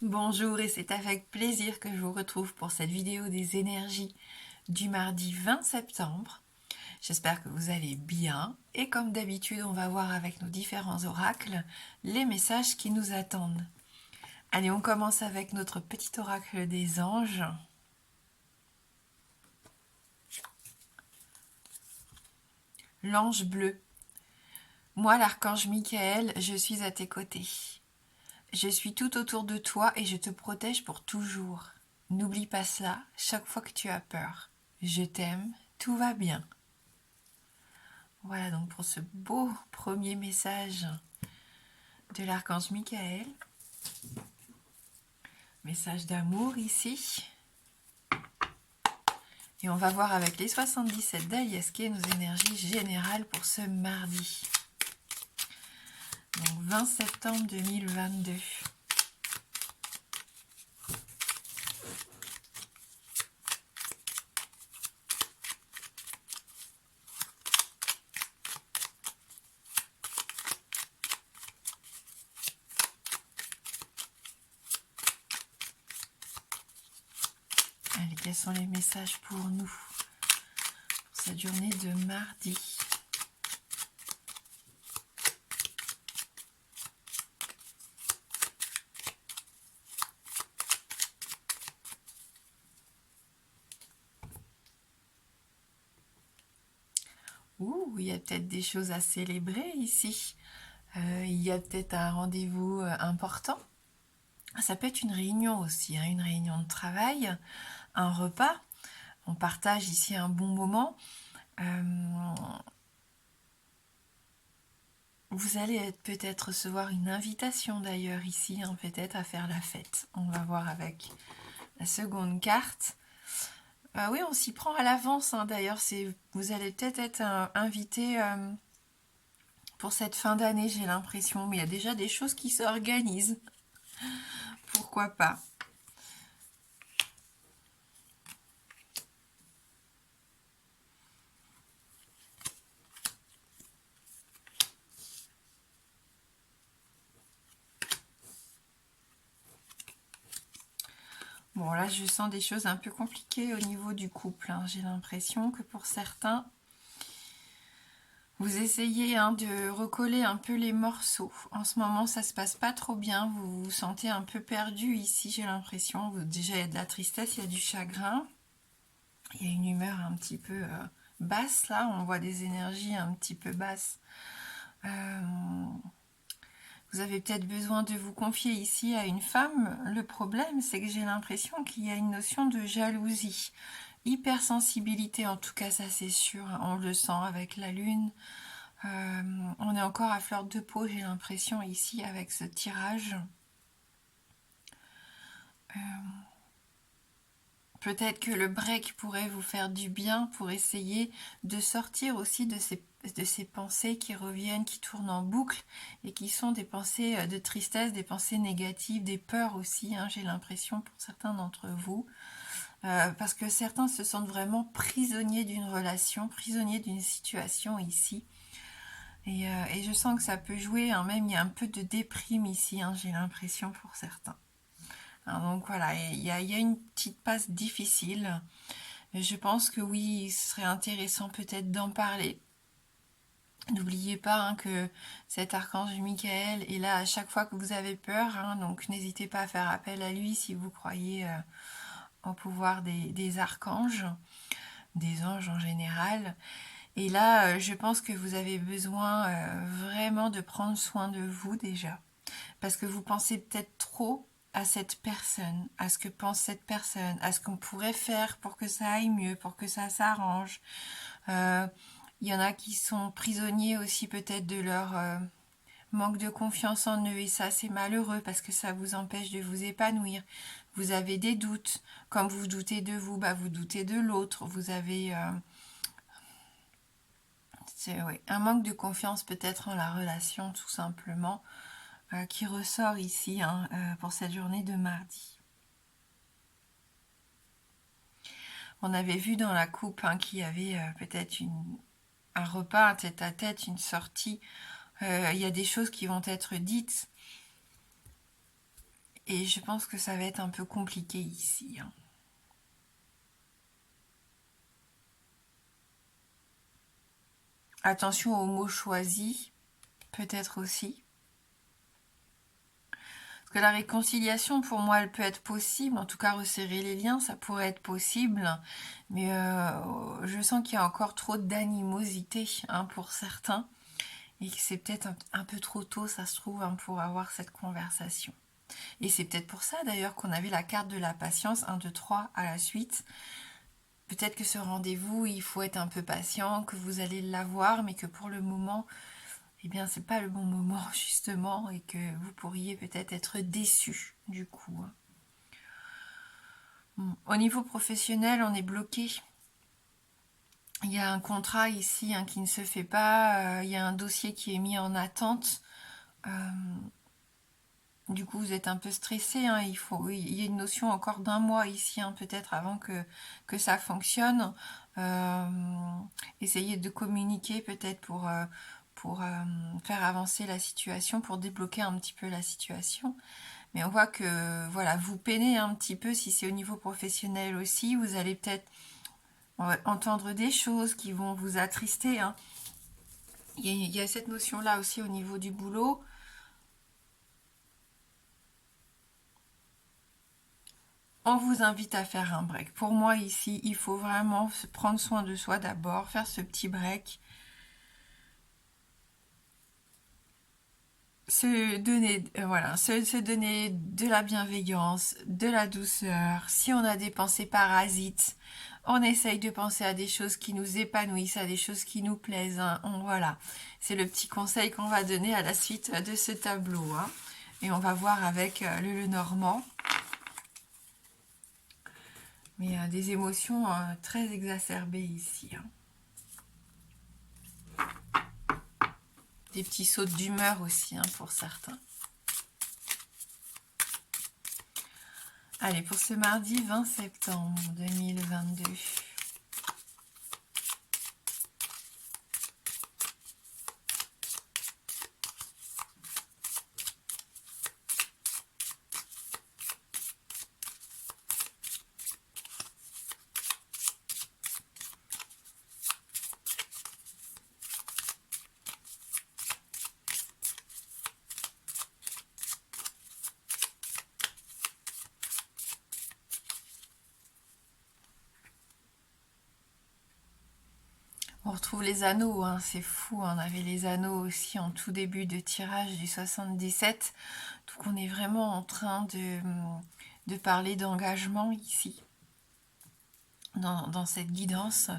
Bonjour et c'est avec plaisir que je vous retrouve pour cette vidéo des énergies du mardi 20 septembre. J'espère que vous allez bien et comme d'habitude on va voir avec nos différents oracles les messages qui nous attendent. Allez, on commence avec notre petit oracle des anges. L'ange bleu. Moi, l'archange Michael, je suis à tes côtés. Je suis tout autour de toi et je te protège pour toujours. N'oublie pas cela chaque fois que tu as peur. Je t'aime, tout va bien. Voilà donc pour ce beau premier message de l'archange Michael. Message d'amour ici. Et on va voir avec les 77 d'Alias nos énergies générales pour ce mardi. Donc 20 septembre 2022. Allez, quels sont les messages pour nous pour cette journée de mardi? Ouh, il y a peut-être des choses à célébrer ici. Il y a peut-être un rendez-vous important. Ça peut être une réunion aussi, hein, une réunion de travail, un repas. On partage ici un bon moment. Vous allez peut-être recevoir une invitation d'ailleurs ici, hein, peut-être à faire la fête. On va voir avec la seconde carte. Oui, on s'y prend à l'avance, hein, d'ailleurs. Vous allez peut-être être invité pour cette fin d'année, j'ai l'impression. Mais il y a déjà des choses qui s'organisent. Pourquoi pas? Bon, là, je sens des choses un peu compliquées au niveau du couple, hein. J'ai l'impression que pour certains, vous essayez, hein, de recoller un peu les morceaux. En ce moment, ça se passe pas trop bien. Vous vous sentez un peu perdu ici, j'ai l'impression. Déjà, il y a de la tristesse, il y a du chagrin. Il y a une humeur un petit peu basse, là. On voit des énergies un petit peu basses. Vous avez peut-être besoin de vous confier ici à une femme. Le problème, c'est que j'ai l'impression qu'il y a une notion de jalousie. Hypersensibilité, en tout cas, ça c'est sûr. On le sent avec la lune. On est encore à fleur de peau, j'ai l'impression, ici, avec ce tirage. Peut-être que le break pourrait vous faire du bien pour essayer de sortir aussi de ces pensées qui reviennent, qui tournent en boucle et qui sont des pensées de tristesse, des pensées négatives, des peurs aussi, hein, j'ai l'impression pour certains d'entre vous. Parce que certains se sentent vraiment prisonniers d'une relation, prisonniers d'une situation ici. Et je sens que ça peut jouer, hein, même il y a un peu de déprime ici, hein, j'ai l'impression pour certains. Hein, donc voilà, il y a une petite passe difficile. Je pense que oui, ce serait intéressant peut-être d'en parler. N'oubliez pas, hein, que cet archange Michael est là à chaque fois que vous avez peur, hein, donc n'hésitez pas à faire appel à lui si vous croyez au pouvoir des archanges, des anges en général. Et là, je pense que vous avez besoin vraiment de prendre soin de vous déjà. Parce que vous pensez peut-être trop à cette personne, à ce que pense cette personne, à ce qu'on pourrait faire pour que ça aille mieux, pour que ça s'arrange. Il y en a qui sont prisonniers aussi peut-être de leur manque de confiance en eux et ça c'est malheureux parce que ça vous empêche de vous épanouir. Vous avez des doutes. Comme vous doutez de vous, bah vous doutez de l'autre. Vous avez ouais, un manque de confiance peut-être en la relation tout simplement qui ressort ici, hein, pour cette journée de mardi. On avait vu dans la coupe, hein, qu'il y avait peut-être un repas, un tête-à-tête, une sortie. Il y a des choses qui vont être dites Et je pense que ça va être un peu compliqué ici, hein. Attention aux mots choisis, peut-être aussi. Parce que la réconciliation, pour moi, elle peut être possible. En tout cas, resserrer les liens, ça pourrait être possible. Mais je sens qu'il y a encore trop d'animosité, hein, pour certains. Et que c'est peut-être un peu trop tôt, ça se trouve, hein, pour avoir cette conversation. Et c'est peut-être pour ça, d'ailleurs, qu'on avait la carte de la patience, 1, 2, 3 à la suite. Peut-être que ce rendez-vous, il faut être un peu patient, que vous allez l'avoir, mais que pour le moment, eh bien, c'est pas le bon moment, justement, et que vous pourriez peut-être être déçu, du coup, hein. Au niveau professionnel, on est bloqué. Il y a un contrat ici, hein, qui ne se fait pas. Il y a un dossier qui est mis en attente. Euh, du coup, vous êtes un peu stressé, hein. Il y a une notion encore d'un mois ici, hein, peut-être avant que ça fonctionne. Euh, Essayez de communiquer peut-être pour faire avancer la situation, pour débloquer un petit peu la situation. Mais on voit que voilà, vous peinez un petit peu si c'est au niveau professionnel aussi. Vous allez peut-être entendre des choses qui vont vous attrister, hein. Il y a cette notion-là aussi au niveau du boulot. On vous invite à faire un break. Pour moi ici, il faut vraiment prendre soin de soi d'abord, faire ce petit break, se donner de la bienveillance, de la douceur. Si on a des pensées parasites, on essaye de penser à des choses qui nous épanouissent, à des choses qui nous plaisent, hein. Voilà, c'est le petit conseil qu'on va donner à la suite de ce tableau, hein. Et on va voir avec le Normand. Mais des émotions très exacerbées ici, hein. Des petits sauts d'humeur aussi, hein, pour certains. Allez, pour ce mardi 20 septembre 2022. On retrouve les anneaux, hein, c'est fou. On avait les anneaux aussi en tout début de tirage du 77. Donc on est vraiment en train de parler d'engagement ici, dans cette guidance,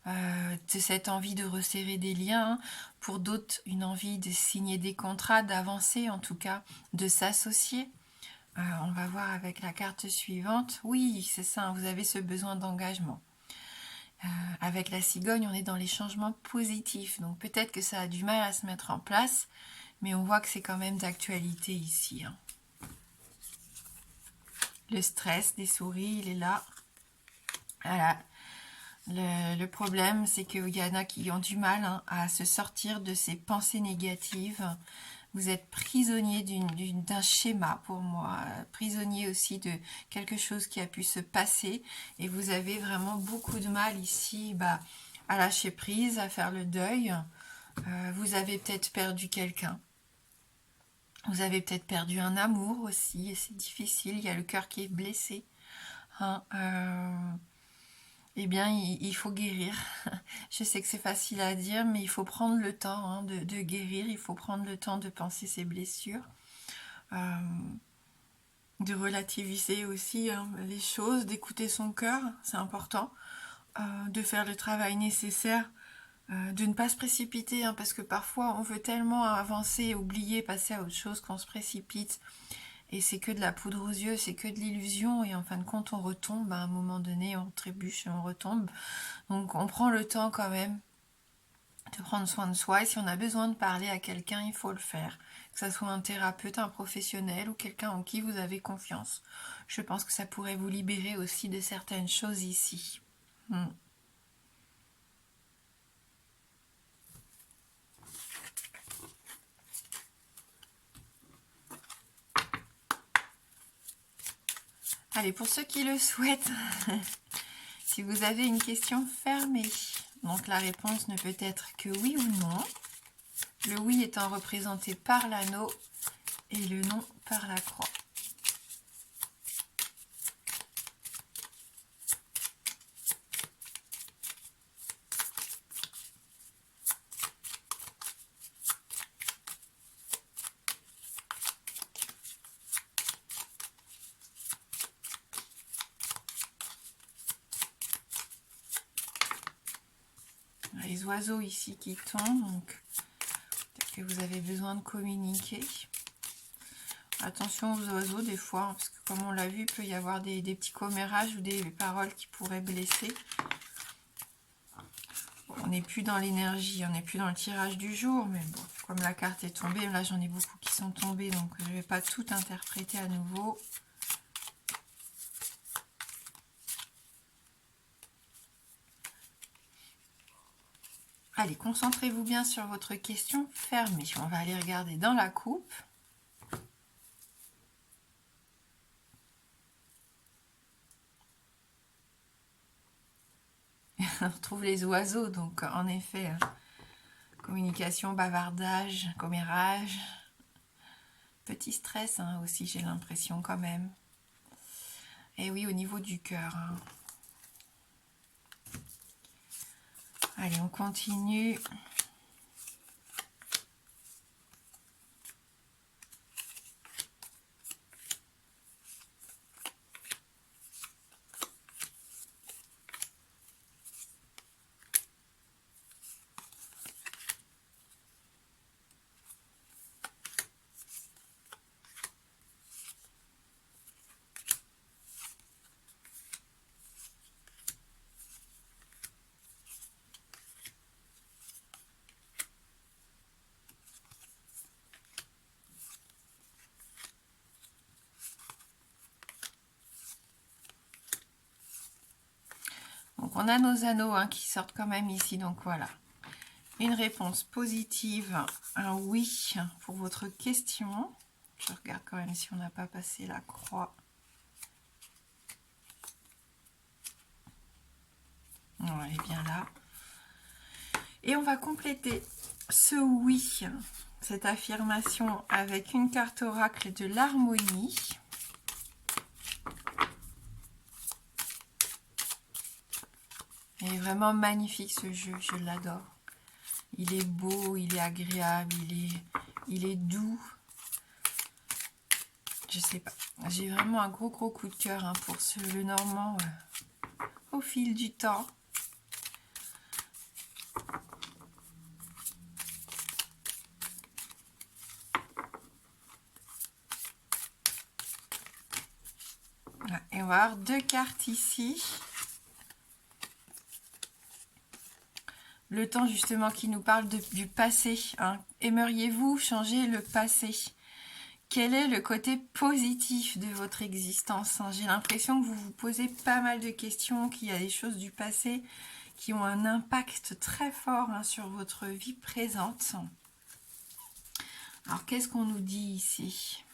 de cette envie de resserrer des liens. Pour d'autres, une envie de signer des contrats, d'avancer en tout cas, de s'associer. On va voir avec la carte suivante. Oui, c'est ça, hein, vous avez ce besoin d'engagement. Avec la cigogne, on est dans les changements positifs. Donc peut-être que ça a du mal à se mettre en place, mais on voit que c'est quand même d'actualité ici, hein. Le stress des souris, il est là. Voilà. Le problème, c'est qu'il y en a qui ont du mal, hein, à se sortir de ces pensées négatives. Vous êtes prisonnier d'un schéma pour moi, prisonnier aussi de quelque chose qui a pu se passer, et vous avez vraiment beaucoup de mal ici, à lâcher prise, à faire le deuil. Vous avez peut-être perdu quelqu'un. Vous avez peut-être perdu un amour aussi, et c'est difficile, il y a le cœur qui est blessé, hein. Eh bien, il faut guérir. Je sais que c'est facile à dire, mais il faut prendre le temps, hein, de guérir. Il faut prendre le temps de penser ses blessures, euh, de relativiser aussi, hein, les choses, d'écouter son cœur, c'est important, de faire le travail nécessaire, de ne pas se précipiter, hein, parce que parfois on veut tellement avancer, oublier, passer à autre chose qu'on se précipite. Et c'est que de la poudre aux yeux, c'est que de l'illusion, et en fin de compte on retombe, à un moment donné on trébuche et on retombe. Donc on prend le temps quand même de prendre soin de soi, et si on a besoin de parler à quelqu'un, il faut le faire. Que ce soit un thérapeute, un professionnel ou quelqu'un en qui vous avez confiance. Je pense que ça pourrait vous libérer aussi de certaines choses ici. Allez, pour ceux qui le souhaitent, si vous avez une question fermée, donc la réponse ne peut être que oui ou non. Le oui étant représenté par l'anneau et le non par la croix. Les oiseaux ici qui tombent, donc peut-être que vous avez besoin de communiquer. Attention aux oiseaux des fois, hein, parce que comme on l'a vu, il peut y avoir des petits commérages ou des paroles qui pourraient blesser. On n'est plus dans l'énergie, on n'est plus dans le tirage du jour, mais bon, comme la carte est tombée, là j'en ai beaucoup qui sont tombés, donc je ne vais pas tout interpréter à nouveau. Allez, concentrez-vous bien sur votre question fermée. On va aller regarder dans la coupe. On retrouve les oiseaux, donc en effet, communication, bavardage, commérage, petit stress hein, aussi, j'ai l'impression quand même. Et oui, au niveau du cœur. Hein. Allez, on continue. Donc on a nos anneaux hein, qui sortent quand même ici, donc voilà. Une réponse positive, un oui pour votre question. Je regarde quand même si on n'a pas passé la croix. Non, elle est bien là. Et on va compléter ce oui, cette affirmation avec une carte oracle de l'harmonie. Il est vraiment magnifique ce jeu, je l'adore. Il est beau, il est agréable, il est doux. Je sais pas, j'ai vraiment un gros coup de cœur hein, pour ce Lenormand au fil du temps. Voilà. Et on va avoir deux cartes ici. Le temps justement qui nous parle du passé. Hein. Aimeriez-vous changer le passé? Quel est le côté positif de votre existence? Hein? J'ai l'impression que vous vous posez pas mal de questions, qu'il y a des choses du passé qui ont un impact très fort hein, sur votre vie présente. Alors qu'est-ce qu'on nous dit ici?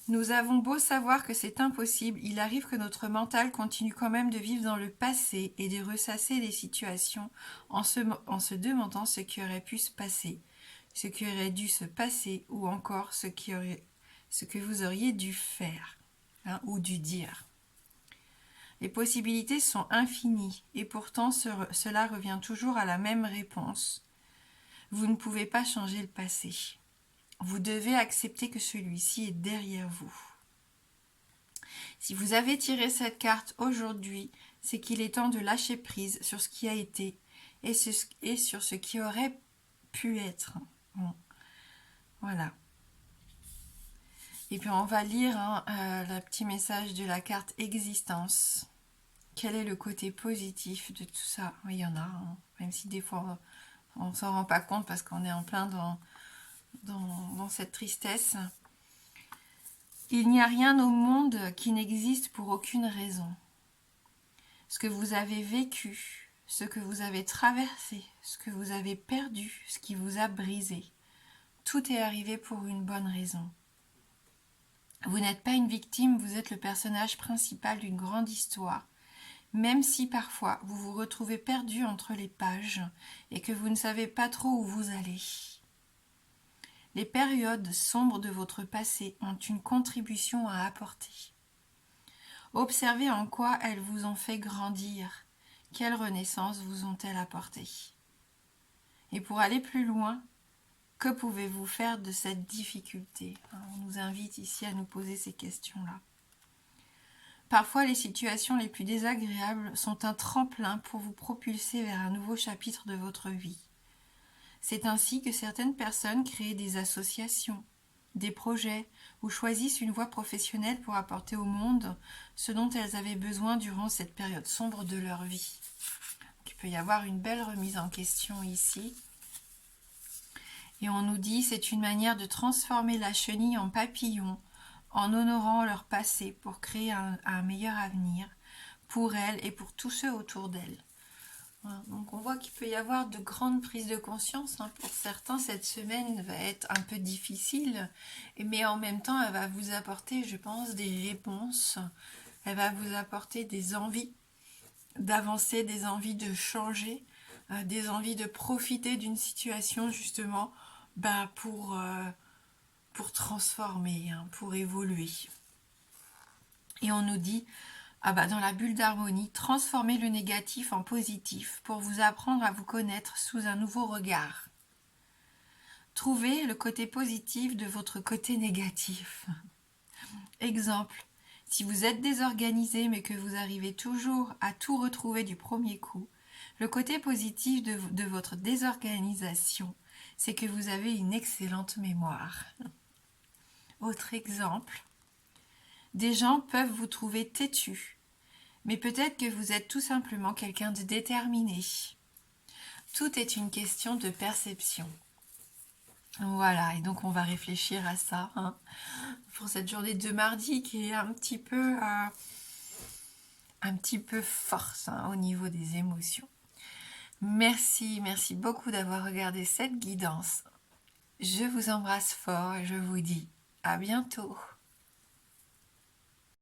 Nous avons beau savoir que c'est impossible, il arrive que notre mental continue quand même de vivre dans le passé et de ressasser les situations en se demandant ce qui aurait pu se passer, ce qui aurait dû se passer ou encore ce que vous auriez dû faire hein, ou dû dire. Les possibilités sont infinies et pourtant cela revient toujours à la même réponse. Vous ne pouvez pas changer le passé. Vous devez accepter que celui-ci est derrière vous. Si vous avez tiré cette carte aujourd'hui, c'est qu'il est temps de lâcher prise sur ce qui a été et sur ce qui aurait pu être. Bon. Voilà. Et puis on va lire le petit message de la carte existence. Quel est le côté positif de tout ça? Oui, il y en a, hein. Même si des fois on ne s'en rend pas compte parce qu'on est en plein dans cette tristesse. Il n'y a rien au monde qui n'existe pour aucune raison. Ce que vous avez vécu, ce que vous avez traversé, ce que vous avez perdu, ce qui vous a brisé, tout est arrivé pour une bonne raison. Vous n'êtes pas une victime, vous êtes le personnage principal d'une grande histoire. Même si parfois vous vous retrouvez perdu entre les pages et que vous ne savez pas trop où vous allez. Les périodes sombres de votre passé ont une contribution à apporter. Observez en quoi elles vous ont fait grandir. Quelle renaissance vous ont-elles apporté? Et pour aller plus loin, que pouvez-vous faire de cette difficulté? On nous invite ici à nous poser ces questions-là. Parfois, les situations les plus désagréables sont un tremplin pour vous propulser vers un nouveau chapitre de votre vie. C'est ainsi que certaines personnes créent des associations, des projets ou choisissent une voie professionnelle pour apporter au monde ce dont elles avaient besoin durant cette période sombre de leur vie. Donc, il peut y avoir une belle remise en question ici. Et on nous dit c'est une manière de transformer la chenille en papillon en honorant leur passé pour créer un meilleur avenir pour elles et pour tous ceux autour d'elles. Voilà. Donc on voit qu'il peut y avoir de grandes prises de conscience. Pour certains, cette semaine va être un peu difficile, mais en même temps, elle va vous apporter, je pense, des réponses. Elle va vous apporter des envies d'avancer, des envies de changer, des envies de profiter d'une situation justement pour transformer, pour évoluer. Et on nous dit, dans la bulle d'harmonie, transformez le négatif en positif pour vous apprendre à vous connaître sous un nouveau regard. Trouvez le côté positif de votre côté négatif. Exemple, si vous êtes désorganisé mais que vous arrivez toujours à tout retrouver du premier coup, le côté positif de votre désorganisation, c'est que vous avez une excellente mémoire. Autre exemple, des gens peuvent vous trouver têtu, mais peut-être que vous êtes tout simplement quelqu'un de déterminé. Tout est une question de perception. Voilà, et donc on va réfléchir à ça pour cette journée de mardi qui est un petit peu force au niveau des émotions. Merci beaucoup d'avoir regardé cette guidance. Je vous embrasse fort et je vous dis à bientôt.